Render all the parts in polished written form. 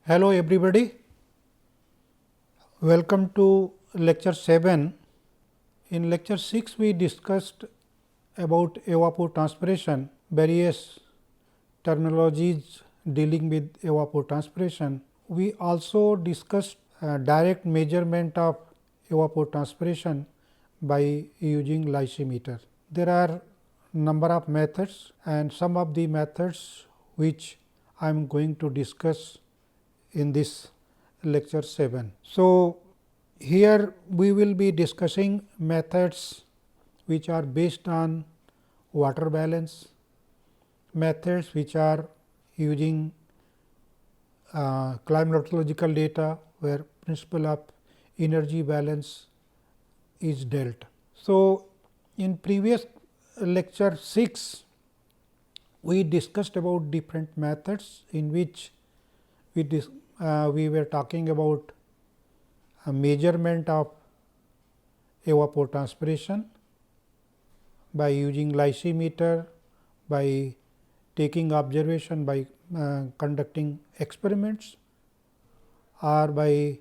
Hello everybody, welcome to lecture 7. In lecture 6 we discussed about evapotranspiration, various terminologies dealing with evapotranspiration. We also discussed direct measurement of evapotranspiration by using lysimeter. There are number of methods, and some of the methods which I am going to discuss in this lecture 7. So, here we will be discussing methods which are based on water balance, methods which are using climatological data where principle of energy balance is dealt. So, in previous lecture 6 we discussed about different methods in which we were talking about a measurement of evapotranspiration by using lysimeter, by taking observation, by conducting experiments, or by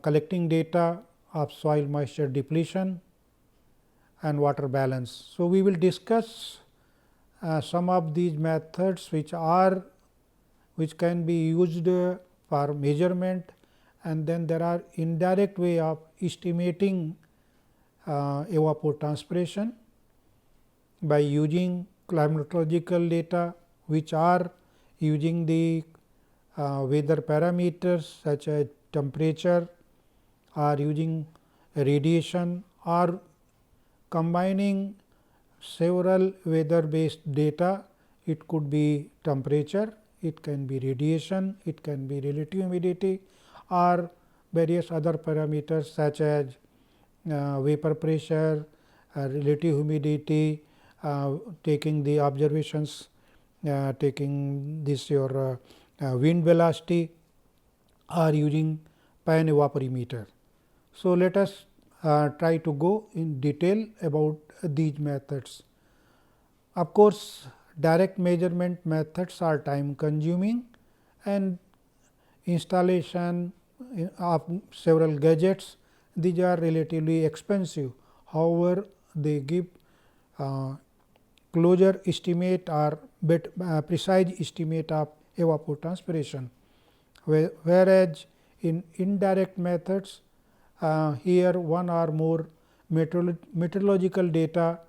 collecting data of soil moisture depletion and water balance. So, we will discuss some of these methods which can be used for measurement, and then there are indirect way of estimating evapotranspiration by using climatological data, which are using the weather parameters such as temperature, or using radiation, or combining several weather based data. It could be temperature, it can be radiation, it can be relative humidity, or various other parameters such as vapor pressure, relative humidity, taking the observations, taking this your wind velocity, or using pan evaporimeter. So, let us try to go in detail about these methods. Of course, direct measurement methods are time consuming, and installation of several gadgets, these are relatively expensive. However, they give closer estimate or precise estimate of evapotranspiration, whereas in indirect methods here one or more meteorological data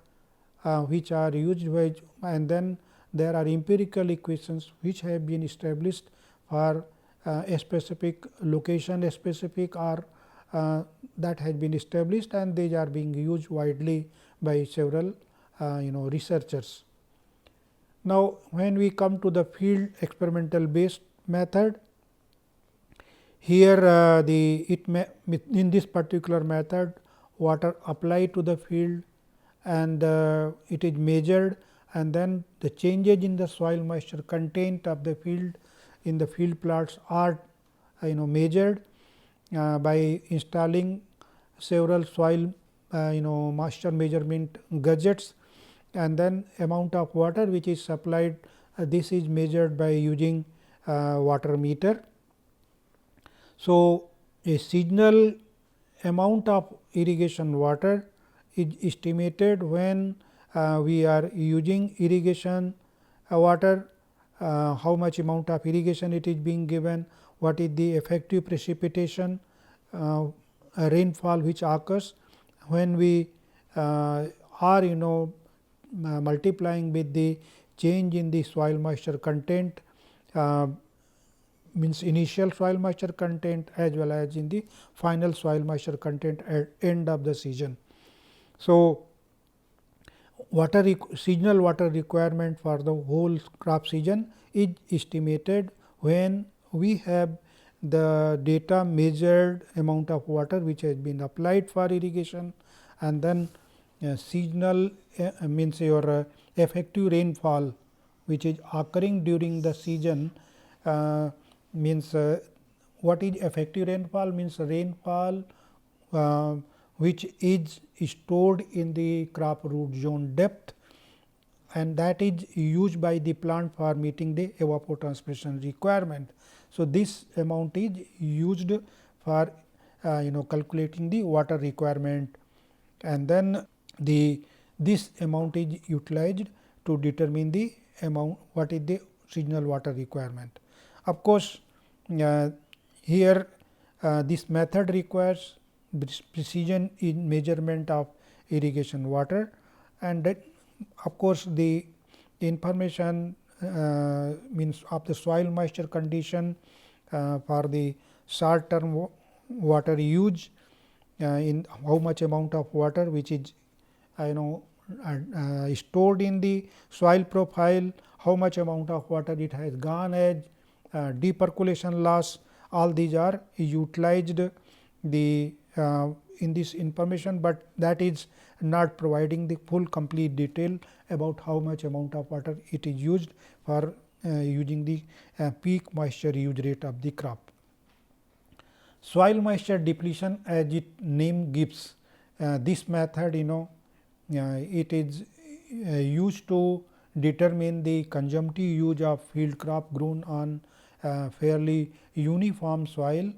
which are used by, and then there are empirical equations which have been established for a specific location specific, or that has been established, and these are being used widely by several researchers. Now, when we come to the field experimental based method, here in this particular method water applied to the field, and it is measured, and then the changes in the soil moisture content of the field in the field plots are measured by installing several soil moisture measurement gadgets, and then amount of water which is supplied, this is measured by using water meter. So, a seasonal amount of irrigation water is estimated when we are using irrigation water, how much amount of irrigation it is being given, what is the effective precipitation, rainfall which occurs when we are multiplying with the change in the soil moisture content, means initial soil moisture content as well as in the final soil moisture content at end of the season. So, seasonal water requirement for the whole crop season is estimated when we have the data measured amount of water which has been applied for irrigation, and then seasonal means your effective rainfall which is occurring during the season, means what is effective rainfall, means rainfall which is stored in the crop root zone depth, and that is used by the plant for meeting the evapotranspiration requirement. So, this amount is used for calculating the water requirement, and then this amount is utilized to determine the amount what is the seasonal water requirement. Of course, here this method requires precision in measurement of irrigation water, and that of course, the information means of the soil moisture condition for the short term water use, in how much amount of water which is stored in the soil profile, how much amount of water it has gone as depercolation loss, all these are utilized the in this information, but that is not providing the full complete detail about how much amount of water it is used for using the peak moisture use rate of the crop. Soil moisture depletion, as its name gives, this method it is used to determine the consumptive use of field crop grown on fairly uniform soil,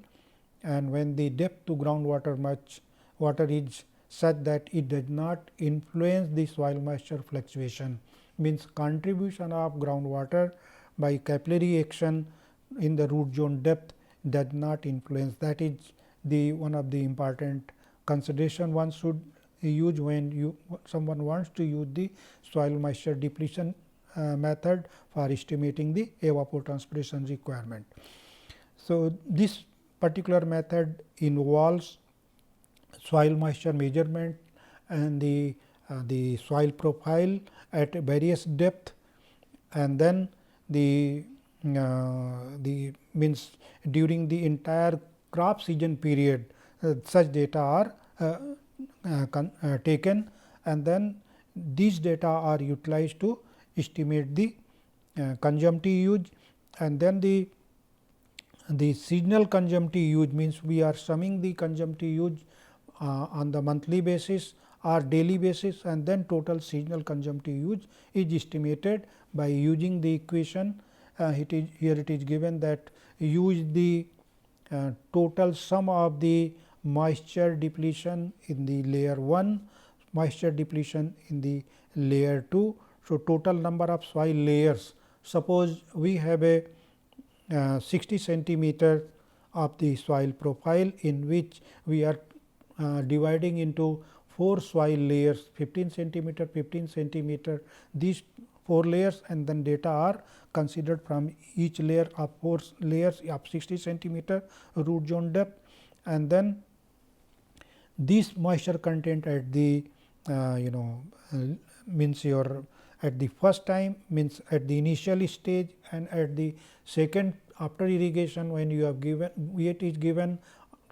and when the depth to groundwater much water is such that it does not influence the soil moisture fluctuation, means contribution of groundwater by capillary action in the root zone depth does not influence. That is the one of the important consideration one should use when someone wants to use the soil moisture depletion method for estimating the evapotranspiration requirement. So, this particular method involves soil moisture measurement and the soil profile at various depth, and then the means during the entire crop season period such data are taken, and then these data are utilized to estimate the consumptive use, and then the seasonal consumptive use means we are summing the consumptive use on the monthly basis or daily basis, and then total seasonal consumptive use is estimated by using the equation. Here it is given that use the total sum of the moisture depletion in the layer 1, moisture depletion in the layer 2. So, total number of soil layers, suppose we have a 60 centimeter of the soil profile in which we are dividing into 4 soil layers 15 centimeter, 15 centimeter, these 4 layers, and then data are considered from each layer of 4 layers of 60 centimeter root zone depth, and then this moisture content at the means your at the first time, means at the initial stage, and at the second after irrigation when you have given it is given.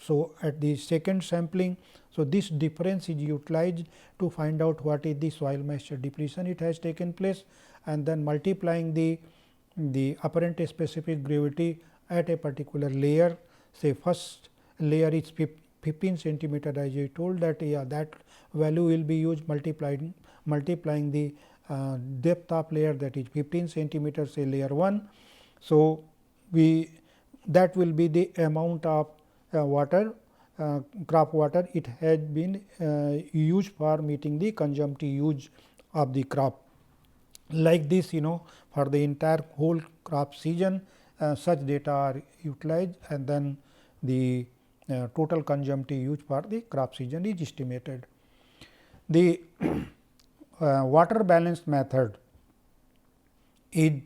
So, at the second sampling, so this difference is utilized to find out what is the soil moisture depletion it has taken place, and then multiplying the apparent specific gravity at a particular layer. Say first layer is 15 centimeter, as I told that that value will be used multiplying the depth of layer, that is 15 centimeter, say layer 1. So, that will be the amount of water crop water it has been used for meeting the consumptive use of the crop. Like this for the entire whole crop season such data are utilized, and then the total consumptive use for the crop season is estimated. The water balance method is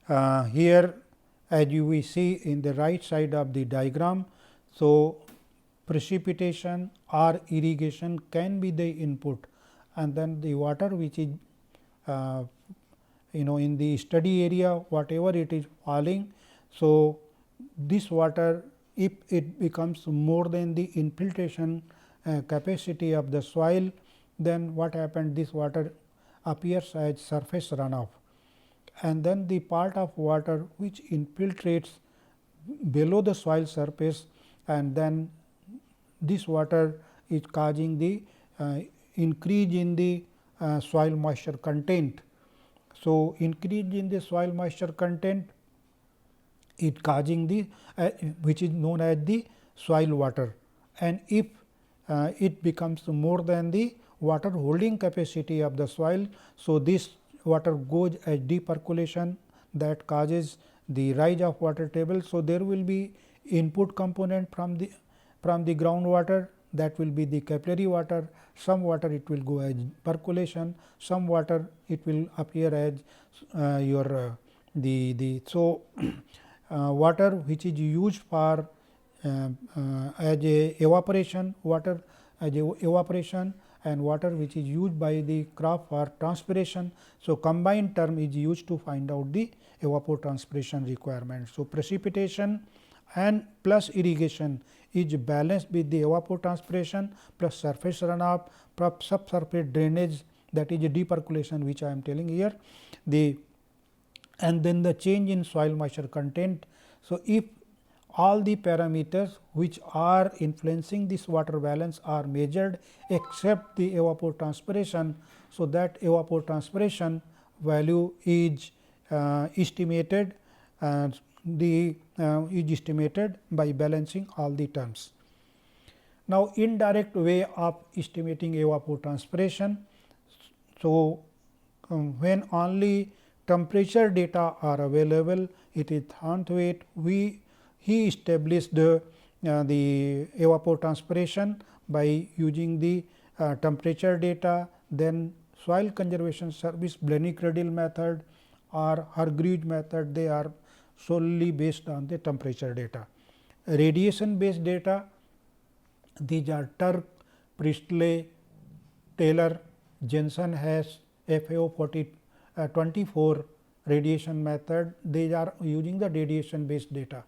here, as you will see in the right side of the diagram. So, precipitation or irrigation can be the input, and then the water which is in the study area whatever it is falling. So, this water if it becomes more than the infiltration capacity of the soil, then what happened, this water appears as surface runoff, and then the part of water which infiltrates below the soil surface, and then this water is causing the increase in the soil moisture content. So, increase in the soil moisture content is causing the which is known as the soil water, and if it becomes more than the water holding capacity of the soil. So, this water goes as depercolation that causes the rise of water table. So, there will be input component from the groundwater, that will be the capillary water. Some water it will go as percolation, some water it will appear as your so water which is used for as a evaporation, water as a evaporation, and water which is used by the crop for transpiration. So, combined term is used to find out the evapotranspiration requirement. So, precipitation and plus irrigation is balanced with the evapotranspiration plus surface runoff plus subsurface drainage, that is a depercolation which I am telling here, and then the change in soil moisture content. So, if all the parameters which are influencing this water balance are measured except the evapotranspiration. So, that evapotranspiration value is estimated is estimated by balancing all the terms. Now, indirect way of estimating evapotranspiration. So, when only temperature data are available, it is Thornthwaite. He established the evapotranspiration by using the temperature data, then Soil Conservation Service Blenny-Cradle method or Hargreaves method, they are solely based on the temperature data. Radiation based data, these are Turk, Priestley, Taylor, Jensen has FAO 24 radiation method, they are using the radiation based data,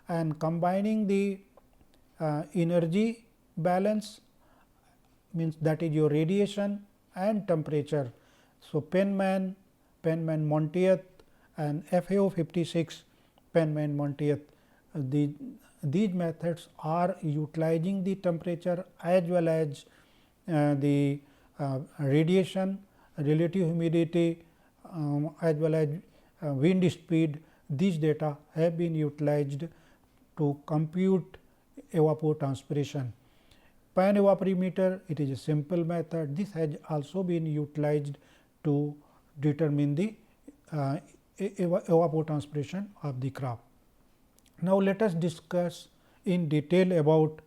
and combining the energy balance, means that is your radiation and temperature. So, Penman, Montieth and FAO 56, Penman, Montieth, these methods are utilizing the temperature as well as the radiation, relative humidity, as well as wind speed. These data have been utilized to compute evapotranspiration. Pan evaporimeter, it is a simple method. This has also been utilized to determine the evapotranspiration of the crop. Now, let us discuss in detail about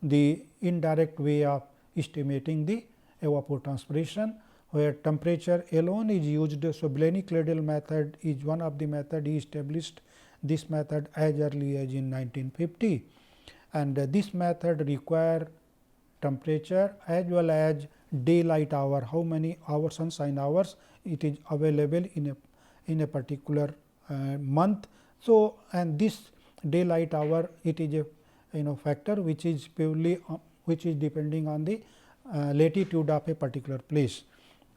the indirect way of estimating the evapotranspiration, where temperature alone is used. So, Blenny-Cradle method is one of the method. He established this method as early as in 1950, and this method require temperature as well as daylight hour, how many hours sunshine hours it is available in a particular month. So, and this daylight hour, it is a factor which is purely which is depending on the latitude of a particular place.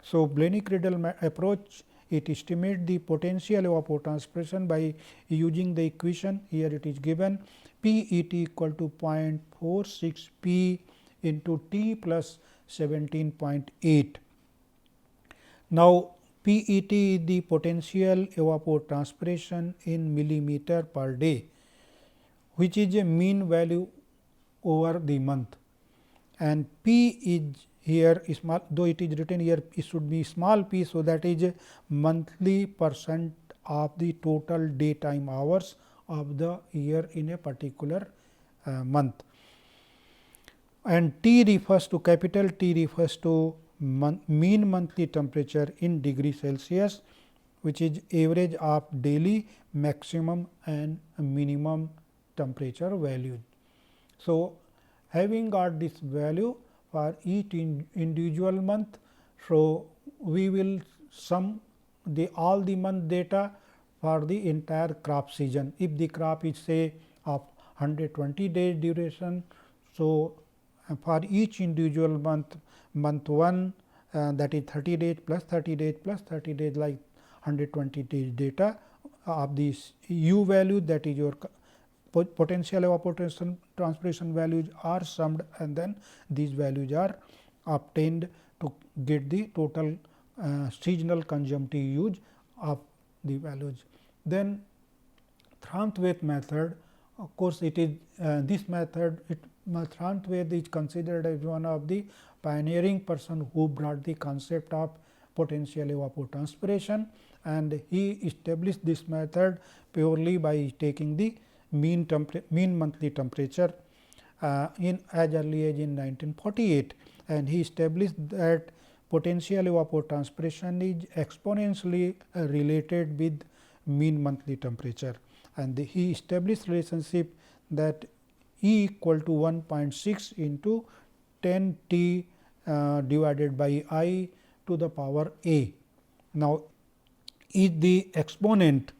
So, Blenny-Cradle approach, it estimates the potential evapotranspiration by using the equation. Here it is given PET equal to 0.46 P into T plus 17.8. Now, PET is the potential evapotranspiration in millimeter per day, which is a mean value over the month, and P is here small, though it is written here it should be small p. So, that is a monthly percent of the total daytime hours of the year in a particular month, and T refers to capital T refers to mean monthly temperature in degree Celsius, which is average of daily maximum and minimum temperature value. So, having got this value for each individual month, so we will sum all the month data for the entire crop season. If the crop is say of 120 days duration, so for each individual month, month 1 that is 30 days plus 30 days plus 30 days, like 120 days data of this U value, that is your potential evapotranspiration evapotranspiration values are summed and then these values are obtained to get the total seasonal consumptive use of the values. Then Thornthwaite method, of course, it is this method, Thornthwaite is considered as one of the pioneering person who brought the concept of potential evapotranspiration, and he established this method purely by taking the mean monthly temperature in as early as in 1948, and he established that potential evapotranspiration is exponentially related with mean monthly temperature, and he established relationship that E equal to 1.6 into 10 T divided by I to the power A. Now, is the exponent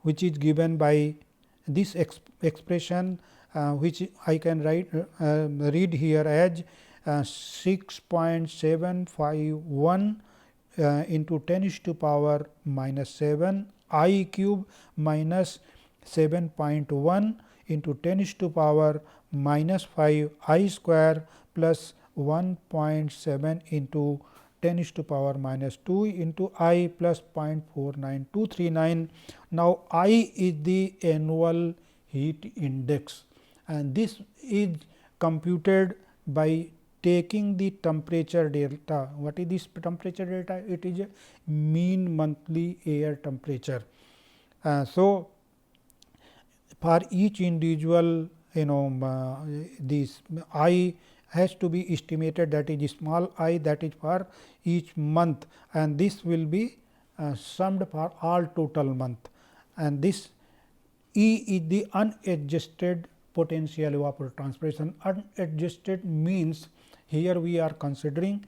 which is given by this expression which I can read here as 6.751 into 10 is to power minus 7 I cube minus 7.1 into 10 is to power minus 5 I square plus 1.7 into 10 is to power minus 2 into I plus 0.49239. Now, I is the annual heat index, and this is computed by taking the temperature delta. What is this temperature delta? It is a mean monthly air temperature. So, for each individual, this I has to be estimated, that is small I, that is for each month, and this will be summed for all total month, and this E is the unadjusted potential evapotranspiration. Unadjusted means here we are considering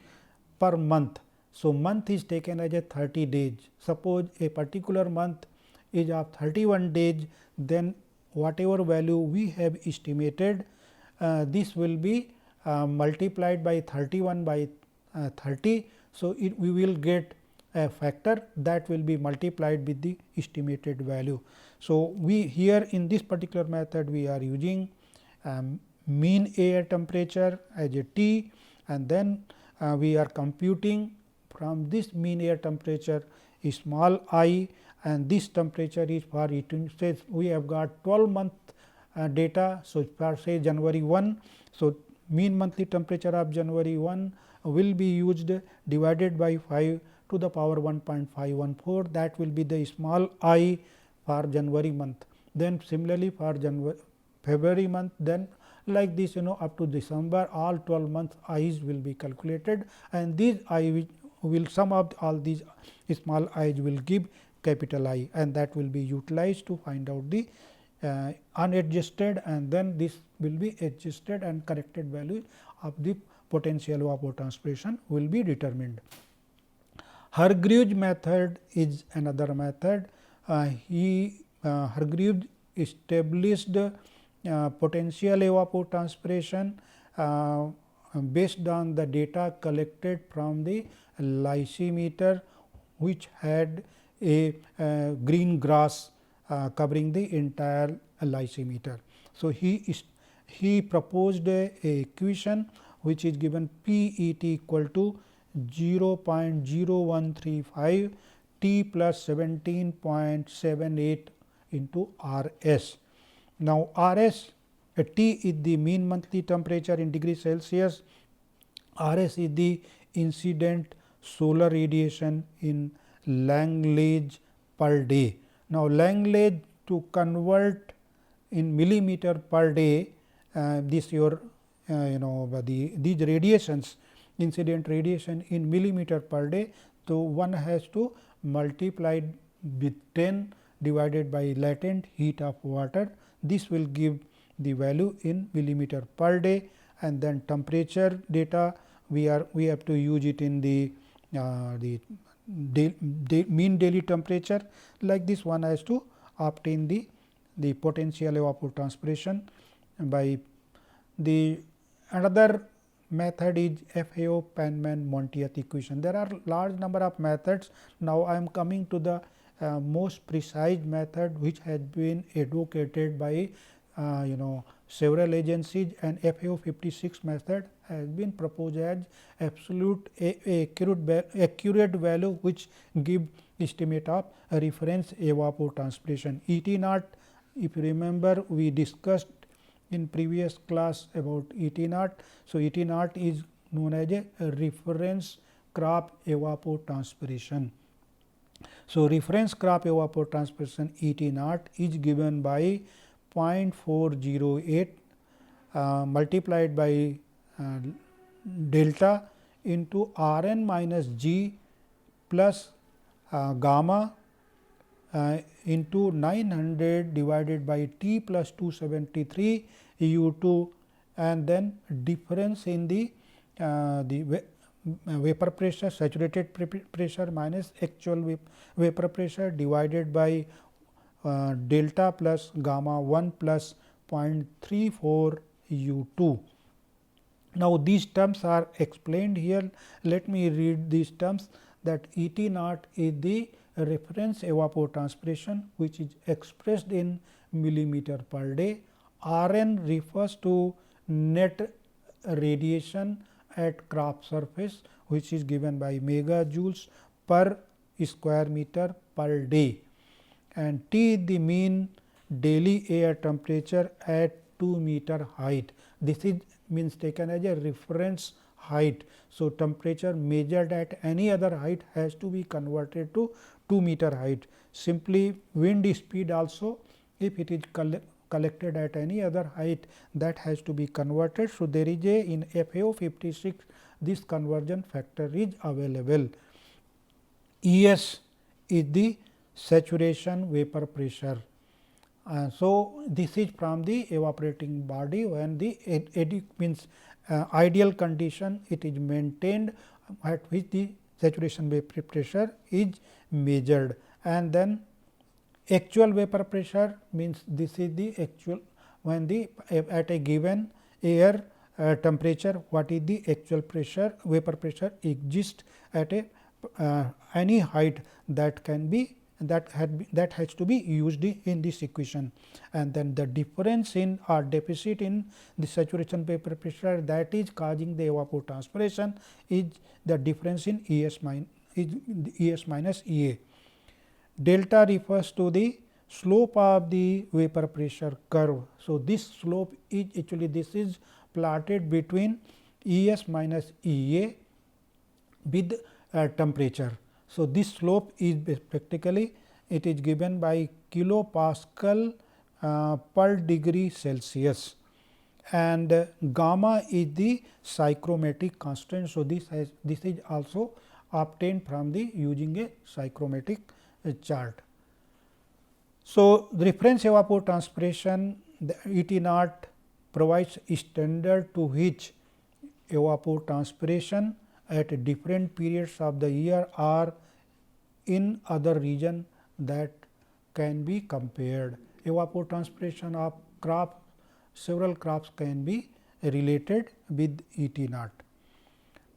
per month. So, month is taken as a 30 days. Suppose a particular month is of 31 days, then whatever value we have estimated, this will be multiplied by 31 by 30. So, we will get a factor that will be multiplied with the estimated value. So, we here in this particular method we are using mean air temperature as a T, and then we are computing from this mean air temperature a small I, and this temperature is for it says we have got 12 month data. So, for say January 1. So, mean monthly temperature of January 1 will be used divided by 5 to the power 1.514, that will be the small I for January month. Then similarly for February month, then like this up to December, all 12 months I's will be calculated, and these I will sum up all these small I's will give capital I, and that will be utilized to find out the unadjusted, and then this will be adjusted and corrected value of the potential evapotranspiration will be determined. Hargreaves method is another method. Hargreaves established potential evapotranspiration based on the data collected from the lysimeter, which had a green grass covering the entire lysimeter. So, he proposed a equation which is given PET equal to 0.0135 T plus 17.78 into RS. Now, RS T is the mean monthly temperature in degrees Celsius, RS is the incident solar radiation in Langlands per day. Now, Langlands, to convert in millimeter per day, this your these radiations, incident radiation in millimeter per day. So, one has to multiply with 10 divided by latent heat of water. This will give the value in millimeter per day, and then temperature data we have to use it in the mean daily temperature. Like this, one has to obtain the potential evapotranspiration by the another method is FAO Penman-Montieth equation. There are large number of methods. Now, I am coming to the most precise method which has been advocated by several agencies, and FAO 56 method has been proposed as absolute accurate value which give estimate of reference evapotranspiration. ET naught, if you remember, we discussed in previous class about ET naught. So, ET naught is known as a reference crop evapotranspiration. So, reference crop evapotranspiration ET naught is given by 0.408 multiplied by delta into Rn minus G plus gamma into 900 divided by T plus 273 U2, and then difference in the vapor pressure, saturated pressure minus actual vapor pressure divided by delta plus gamma 1 plus 0.34 U2. Now, these terms are explained here. Let me read these terms, that ET naught is the reference evapotranspiration which is expressed in millimeter per day. Rn refers to net radiation at crop surface which is given by megajoules per square meter per day, and T is the mean daily air temperature at 2 meter height. This is means taken as a reference height. So, temperature measured at any other height has to be converted to 2 meter height. Simply wind speed also, if it is collected at any other height, that has to be converted. So, there is a in FAO 56 this conversion factor is available. ES is the saturation vapor pressure. So, this is from the evaporating body when the means ideal condition it is maintained at which the saturation vapor pressure is measured, and then actual vapor pressure means this is the actual when the at a given air temperature what is the actual pressure vapor pressure exists at a any height that can be that has to be used in this equation, and then the difference in or deficit in the saturation vapor pressure that is causing the evapotranspiration is the difference in ES minus EA. Delta refers to the slope of the vapor pressure curve. So, this slope is actually this is plotted between ES minus EA with temperature. So, this slope is practically it is given by kilopascal per degree Celsius, and gamma is the psychrometric constant. So, this is also obtained from the using a psychrometric chart. So, the reference evapotranspiration the ET naught provides standard to which evapotranspiration at different periods of the year or in other region that can be compared. Evapotranspiration of crop, several crops can be related with ET naught.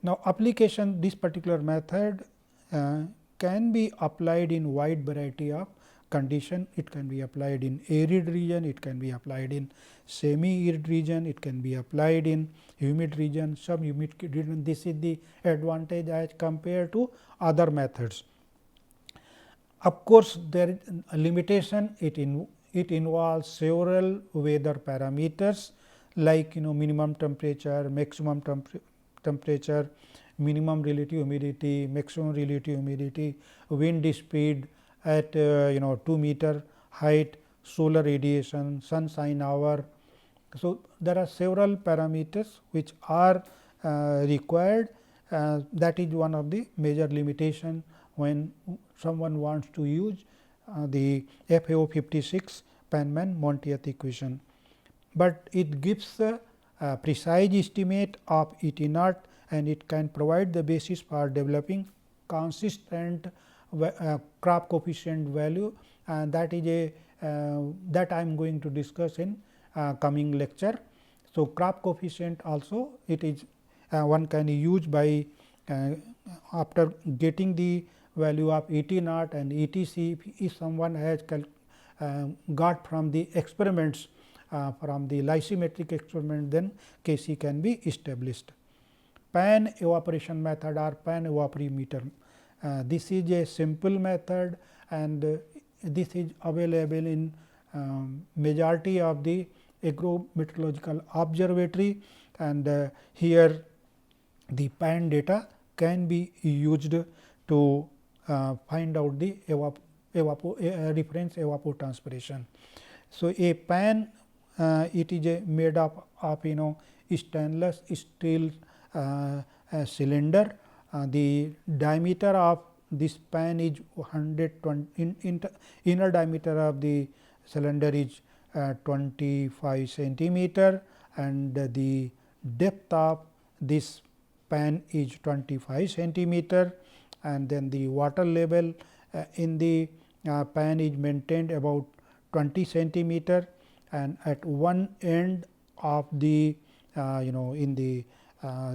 Now, application this particular method can be applied in wide variety of condition. It can be applied in arid region, it can be applied in semi-arid region, it can be applied in humid region, sub-humid region. This is the advantage as compared to other methods. Of course, there is a limitation. It involves several weather parameters like minimum temperature, maximum temperature, minimum relative humidity, maximum relative humidity, wind speed at 2 meter height, solar radiation, sunshine hour. So, there are several parameters which are required. That is one of the major limitation when someone wants to use the FAO 56 Penman-Montieth equation, but it gives a precise estimate of ET naught, and it can provide the basis for developing consistent crop coefficient value, and that is a that I am going to discuss in coming lecture. So, crop coefficient also it is one can use by after getting the value of ET naught and ETC. If someone has got from the experiments from the lysimetric experiment, then Kc can be established. Pan evaporation method or pan evaporimeter. This is a simple method, and this is available in majority of the agrometeorological observatory, and here the pan data can be used to find out the reference evapotranspiration. So, a pan it is made up of stainless steel cylinder. The diameter of this pan is 120, inner diameter of the cylinder is 25 centimeter, and the depth of this pan is 25 centimeter, and then the water level in the pan is maintained about 20 centimeter, and at one end of the in the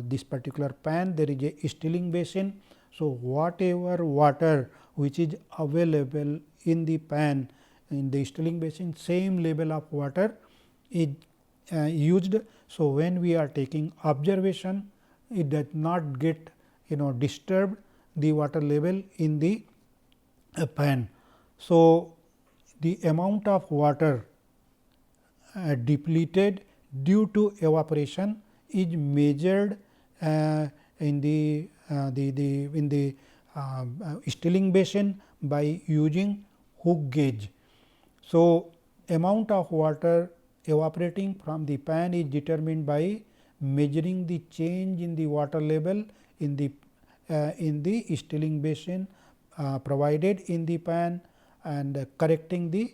this particular pan there is a stilling basin. So, whatever water which is available in the pan in the stilling basin, same level of water is used. So, when we are taking observation, it does not get disturbed the water level in the pan. So, the amount of water depleted due to evaporation is measured in the stilling basin by using hook gauge. So, amount of water evaporating from the pan is determined by measuring the change in the water level in the stilling basin provided in the pan, and correcting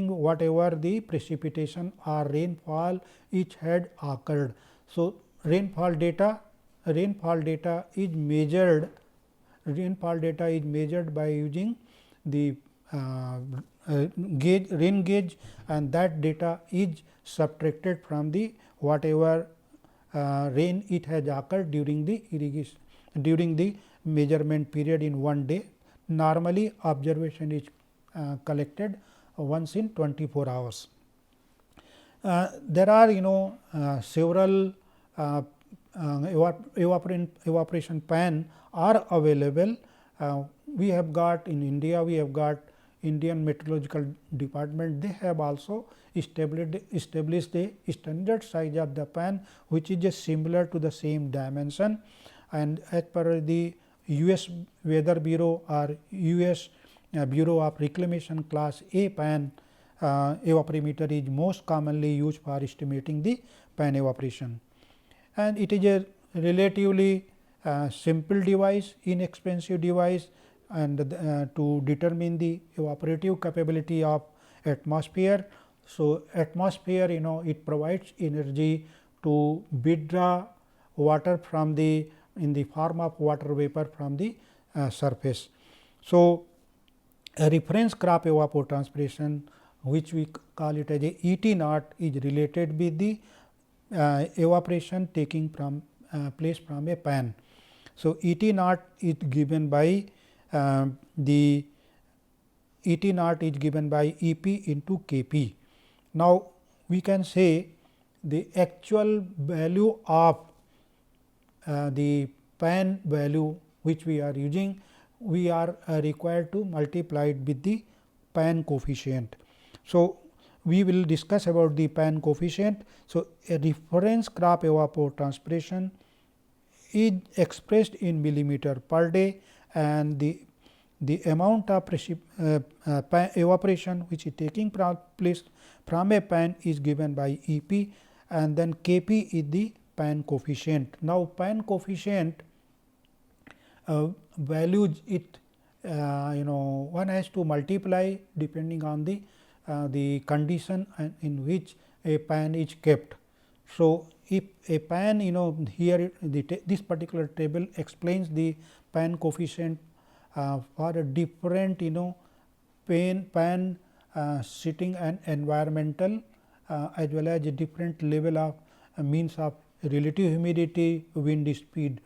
whatever the precipitation or rainfall which had occurred. So, rainfall data is measured by using the rain gauge, and that data is subtracted from the whatever rain it has occurred during the irrigation during the measurement period in one day. Normally, observation is collected once in 24 hours. There are several evaporation pan are available. We have got in India, we have got Indian Meteorological Department. They have also established a standard size of the pan, which is just similar to the same dimension, and as per the US Weather Bureau or US Bureau of Reclamation Class A pan, evaporimeter is most commonly used for estimating the pan evaporation, and it is a relatively simple device, inexpensive device, and to determine the evaporative capability of atmosphere. So, atmosphere it provides energy to withdraw water from the in the form of water vapor from the surface. So, a reference crop evapotranspiration, which we call it as a ET naught, is related with the evaporation taking from place from a pan. So, ET naught is given by the ET naught is given by EP into Kp. Now, we can say the actual value of the pan value which we are using, we are required to multiply it with the pan coefficient. So, we will discuss about the pan coefficient. So, a reference crop evapotranspiration is expressed in millimeter per day, and the amount of evaporation which is taking place from a pan is given by EP, and then Kp is the pan coefficient. Now, pan coefficient values it one has to multiply depending on the condition in which a pan is kept. So, if a pan here this particular table explains the pan coefficient for a different pan sitting and environmental as well as a different level of means of relative humidity, wind speed.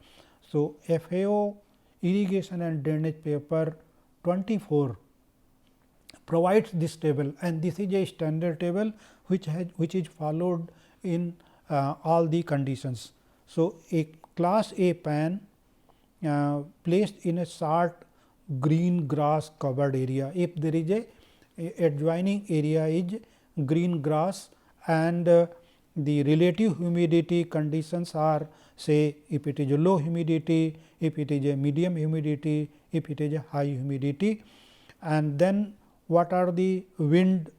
So, FAO irrigation and drainage paper 24 provides this table, and this is a standard table which is followed in all the conditions. So, a class A pan placed in a short green grass covered area, if there is a adjoining area is green grass, and the relative humidity conditions are, say, if it is a low humidity, if it is a medium humidity, if it is a high humidity, and then what are the wind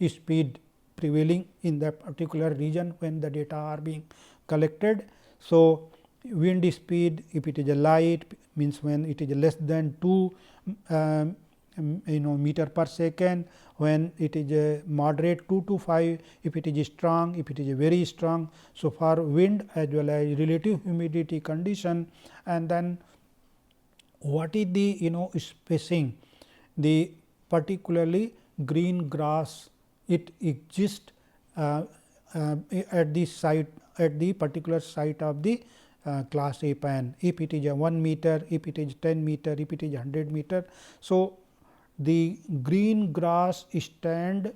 speed prevailing in that particular region when the data are being collected. So, wind speed, if it is a light, means when it is less than 2 meter per second, when it is a moderate 2 to 5, if it is strong, if it is a very strong. So, for wind as well as relative humidity condition, and then what is the spacing, the particularly green grass, it exists at the site, at the particular site of the class A pan, if it is a 1 meter, if it is 10 meter, if it is 100 meter. So, the green grass stand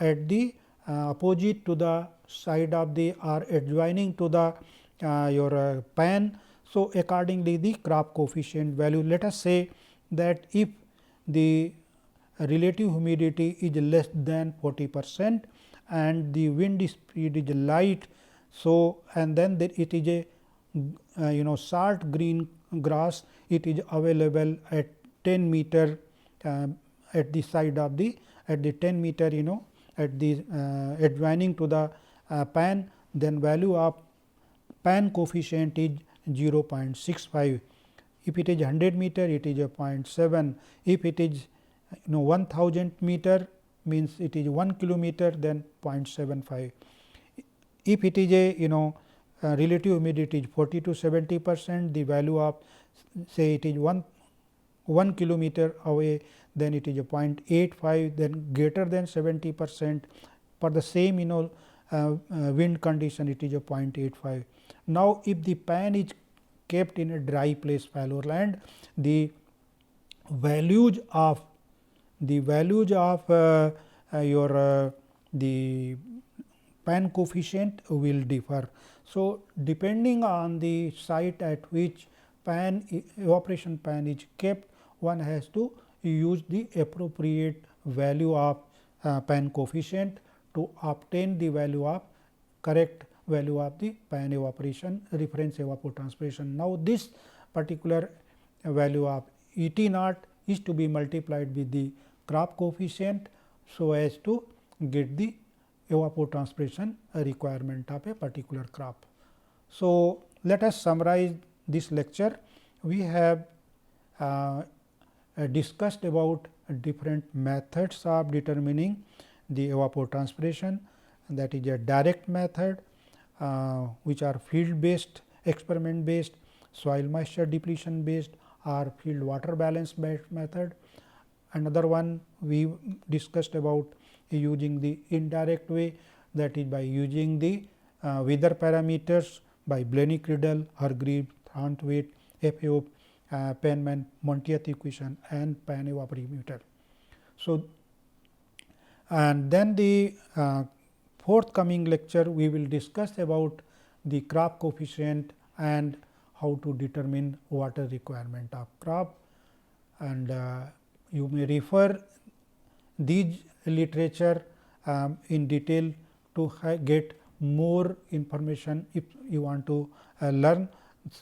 at the opposite to the side of the or adjoining to the your pan. So, accordingly the crop coefficient value, let us say that if the relative humidity is less than 40% and the wind speed is light. So, and then there it is a short green grass, it is available at 10 meter at the side of the, at the 10 meter at the adjoining to the pan, then value of pan coefficient is 0.65. If it is 100 meter, it is a 0.7. If it is 1000 meter, means it is 1 kilometer, then 0.75. If it is a relative humidity is 40 to 70%, the value of, say, it is 1 kilometer away, then it is a 0.85, then greater than 70%. For the same wind condition, it is a 0.85. Now, if the pan is kept in a dry place, fallow land, the values of your the pan coefficient will differ. So, depending on the site at which evaporation pan is kept, one has to use the appropriate value of pan coefficient to obtain the value of correct value of the pan evaporation reference evapotranspiration. Now, this particular value of E T naught is to be multiplied with the crop coefficient, so as to get the evapotranspiration requirement of a particular crop. So, let us summarize this lecture. We have discussed about different methods of determining the evapotranspiration, that is a direct method, which are field based, experiment based, soil moisture depletion based, or field water balance based method. Another one we discussed about using the indirect way, that is by using the weather parameters by Blaney-Criddle, Hargreaves, Thornthwaite, FAO, Penman, Montieth equation, and pan evaporimeter. So, and then the forthcoming lecture we will discuss about the crop coefficient and how to determine water requirement of crop, and you may refer these literature in detail to get more information if you want to learn.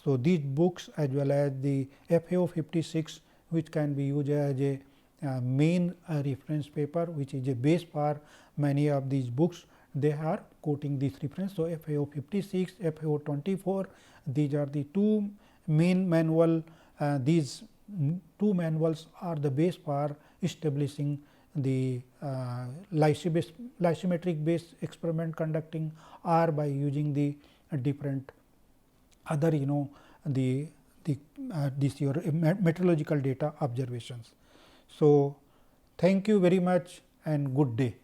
So, these books as well as the FAO 56, which can be used as a main reference paper, which is a base for many of these books, they are quoting this reference. So, FAO 56, FAO 24, these are the two main manual, these two manuals are the base for establishing the lysimetric based experiment conducting, or by using the different other this your meteorological data observations. So, thank you very much and good day.